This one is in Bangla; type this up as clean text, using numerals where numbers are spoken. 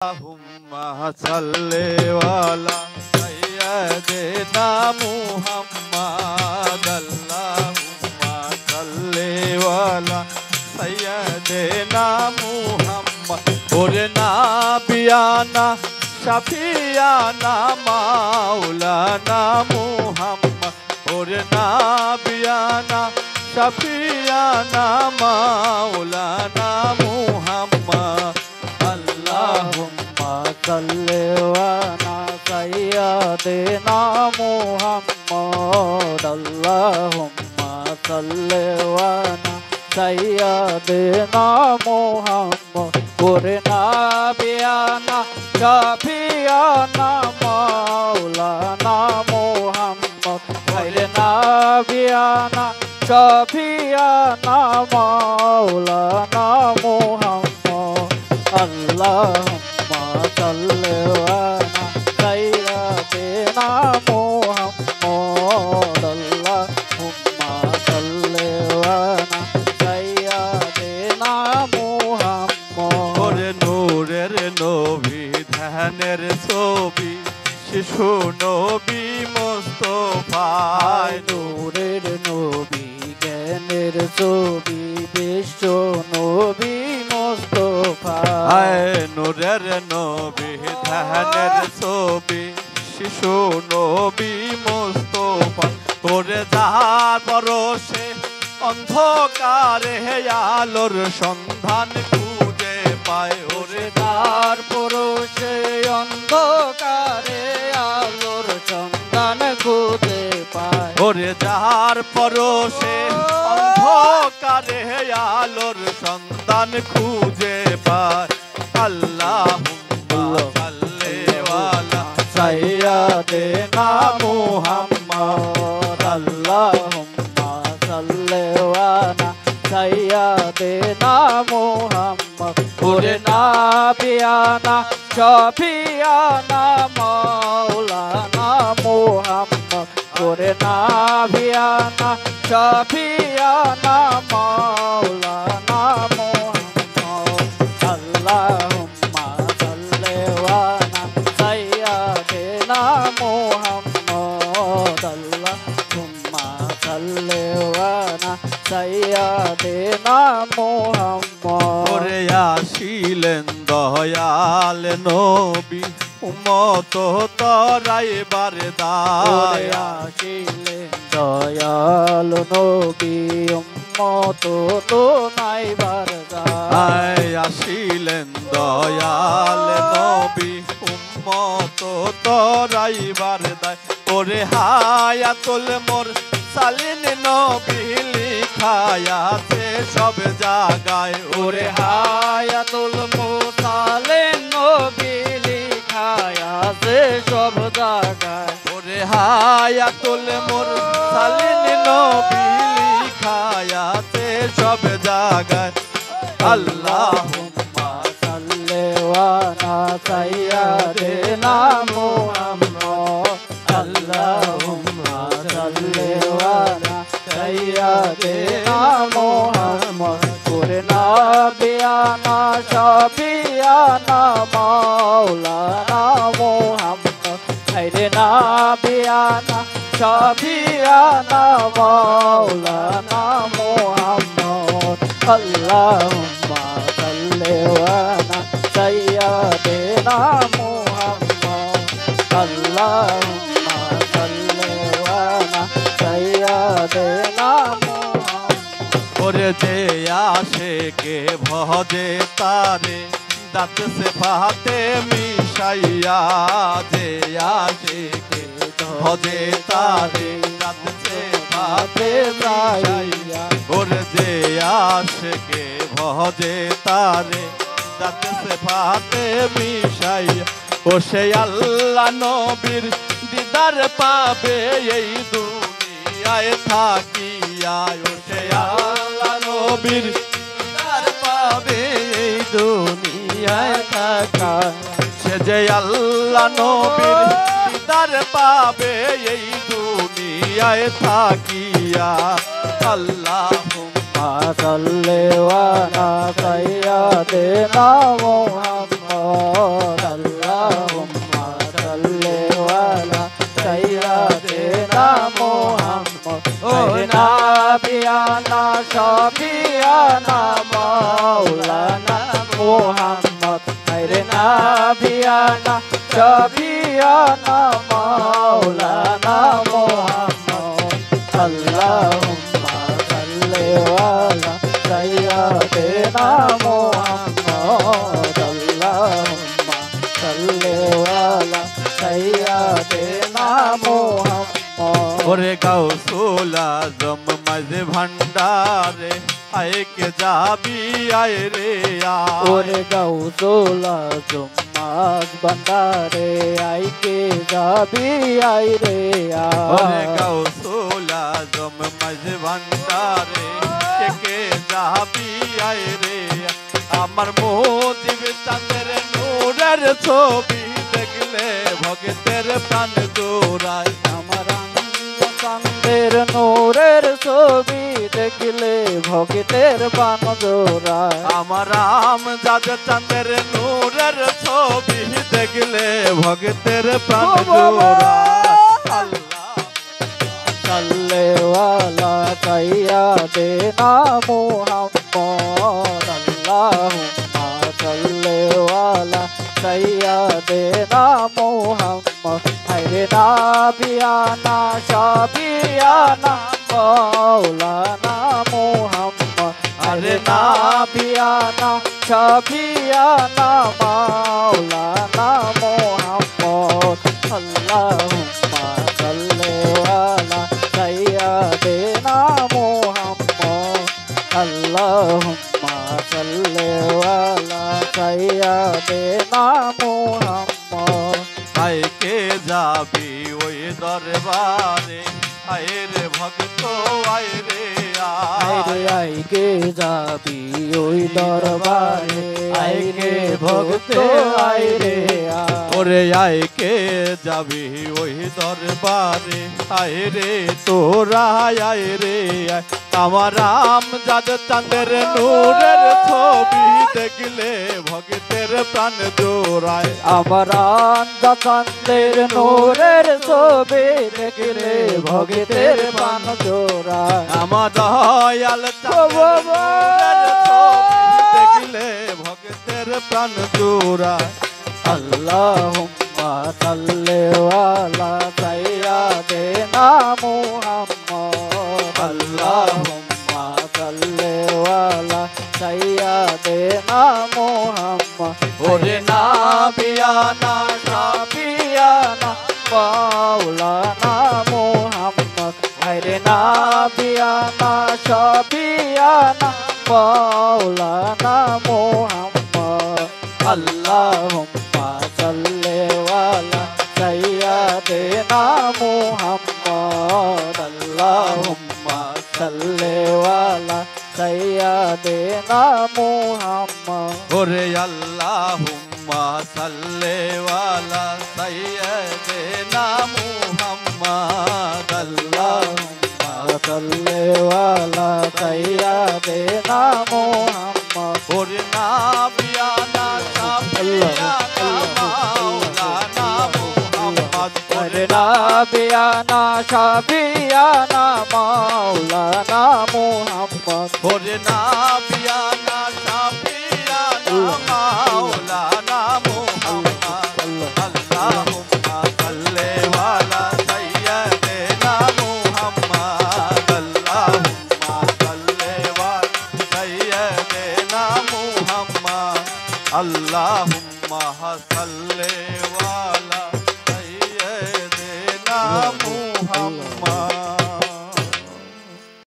Allahumma salli ala sayyidina Muhammad. Allahumma salli ala sayyidina Muhammad. Ore nabiyana shafiana maulana Muhammad. Ore nabiyana shafiana maulana Muhammad. Allahumma salli ala sayyidina Muhammad. Allahumma salli ala sayyidina Muhammad. Ore nabiyana shafiana maulana Muhammad. Ore nabiyana shafiana maulana Muhammad. Allahumma salli ala sayyidina Muhammad. Allahumma salli ala sayyidina Muhammad. Ore nূরের নবী ধ্যানের ছবি শিশু নবী মুস্তাফা। নূরের নবী জ্ঞানের ছবি বিশ্ব নবী মুস্তাফা। নূরের নবী ধ্যানের ছবি শিশু নবী মুস্তাফা। ওরে যার পরশে অন্ধকারে আলোর সন্ধান খুঁজে পায়। ওরে যার পরশে অন্ধকারে আলোর সন্ধান খুঁজে পায়। ওরে যার পরশে অন্ধকারে আলোর সন্ধান খুঁজে পায়। আল্লাহুম্মা সাল্লি আলা সাইয়্যিদিনা মুহাম্মদ। আল্লাহুম্মা সাল্লি আলা সাইয়্যিদিনা মুহাম্মদ। ওরে নাবিয়ানা শাফিয়ানা মাওলানা মুহাম্মদ। ওরে নাবিয়ানা শাফিয়ানা মাওলানা মুহাম্মদ। আল্লাহুম্মা সাল্লি আলা সাইয়্যিদিনা মুহাম্মদ। আল্লাহুম্মা সাল্লি আলা সাইয়্যিদিনা মুহাম্মদ। ওরে আসিলেন দয়াল নবী উম্মত তরাইবার দায়। আসিলেন দয়াল নবী উম্মত তরাইবার দায়। আসিলেন দয়াল নবী উম্মত তরাইবার দায়। ওরে হায়াতুল মোর সালিন নবী লিখায়াছে সব জায়গায়। ওরে হায়াতুল মুরসালিন নবী লিখায়াছে সব জায়গায়। ওরে হায়াতুল মুরসালিন নবী লিখায়াছে সব জায়গায়। আল্লাহুম্মা সাল্লি আলা সাইয়্যিদিনা মুহাম্মদ। আল্লাহুম্মা সাল্লি আলা সাইয়্যিদিনা মুহাম্মদ। ওরে নাবিয়ানা শাফিয়ানা মাওলানা মুহাম্মদ। ওরে নাবিয়ানা শাফিয়ানা মাওলানা মুহাম্মদ। আল্লাহুম্মা সাল্লি আলা সাইয়্যিদিনা মুহাম্মদ। আল্লাহুম্মা সাল্লি আলা সাইয়্যিদিনা মুহাম্মদ। ওরে যে আশিকে ভজে তারে দাঁত সে ফাতে মিশাইয়া। যে আশিকে ভজে তারে দাঁত সে ফাতে মিশাইয়া। ওরে যে আশিকে ভজে তারে দাঁত সে ফাতে মিশাইয়া। ও সে আল্লাহ নবীর দিদার পাবে এই দুনিয়ায় থাকিয়া। ও সে আল্লাহ নবীর দিদার পাবে এই দুনিয়ায় থাকা। সে যে আল্লাহ নবীর দিদার পাবে এই দুনিয়ায় থাকিয়া। আল্লাহুম্মা সাল্লি আলা সাইয়্যিদিনা মুহাম্মদ। मुहम्मद अल्लाहुम्मा सल्ली अला सय्यदिना मुहम्मद ओ नबियाना शफियाना मौलाना मुहम्मद मेरे नबियाना शफियाना मौलाना मुहम्मद अल्लाहुम्मा सल्ली अला सय्यदिना मुहम्मद अल्लाहुम्मा सल्ली अला सय्यदिना मुहम्मद ओरे गाउसुल आजम माঝে ভান্ডারে আয় কে যাবি আয় রে ओरे गाउसुल आजम माঝ ভান্ডারে আয় কে যাবি আয় রে ওরে গাউসুল আজম মাঝে ভান্ডারে কে যাবি আয় রে আমার মুজিব চাঁদের নূরের ছবি দেখলে ভক্তের প্রাণ জোড়ায় আমার চাঁদের নূরের ছবি দেখলে ভক্তের প্রাণ জোড়ায় আমার আমজাদ চাঁদের নূরের ছবি দেখলে ভক্তের প্রাণ জোড়ায় আল্লাহ সাল্লে আলা সাইয়্যিদিনা মুহাম্মদ আল্লাহুম্মা সাল্লি আলা সাইয়্যিদিনা মুহাম্মদ হায়রে নাবিয়ানা শাফিয়ানা মাওলানা মুহাম্মদ হায়রে নাবিয়ানা শাফিয়ানা মাওলানা মুহাম্মদ আল্লাহুম্মা সাল্লি আলা সাইয়্যিদিনা মুহাম্মদ আল্লাহুম্মা সাল্লি আলা সাইয়্যিদিনা মুহাম্মদ আয় কে যাবি ওই দরবারে আয় রে ভক্ত আয় রে আয় আয় কে যাবি ওই দরবারে আয় কে ভক্ত আয় রে ওরে আয় কে যাবি ওই দরবারে আয় রে তোরা আয় রে আমার আমজাদ চাঁদের নূরের ছবি দেখলে ভক্তের প্রাণ জোড়ায় আমার চাঁদের নূরের ছবি দেখলে ভক্তের প্রাণ জোড়ায় আমার দয়াল চাঁদের ছবি দেখলে ভক্তের প্রাণ জোড়ায় আল্লাহুম্মা সাল্লি আলা সাইয়্যিদিনা মুহাম্মদ আল্লাহুম্মা সাল্লি আলা সাইয়্যিদিনা মুহাম্মদ ওরে নাবিয়ানা শাফিয়ানা মাওলানা মুহাম্মদ হায়রে নাবিয়ানা শাফিয়ানা মাওলানা মুহাম্মদ আল্লাহুম্মা সাল্লি আলা সাইয়্যিদিনা মুহাম্মদ আল্লাহুম্মা সাল্লি আলা সাইয়্যিদিনা মুহাম্মদ ওরে আল্লাহুম্মা সাল্লি আলা সাইয়্যিদিনা মুহাম্মদ আল্লাহুম্মা সাল্লি আলা সাইয়্যিদিনা মুহাম্মদ ওরে নাবিয়ানা শাফিয়ানা মাওলানা মুহাম্মদ ওরে নাবিয়ানা শাফিয়ানা মাওলানা মুহাম্মদ ওরে নাবিয়ানা শাফিয়ানা মাওলানা মুহাম্মদ আল্লাহুম্মা সাল্লি আলা সাইয়্যিদিনা মুহাম্মদ আল্লাহুম্মা সাল্লি আলা সাইয়্যিদিনা মুহাম্মদ আল্লাহুম্মা সাল্লি আলা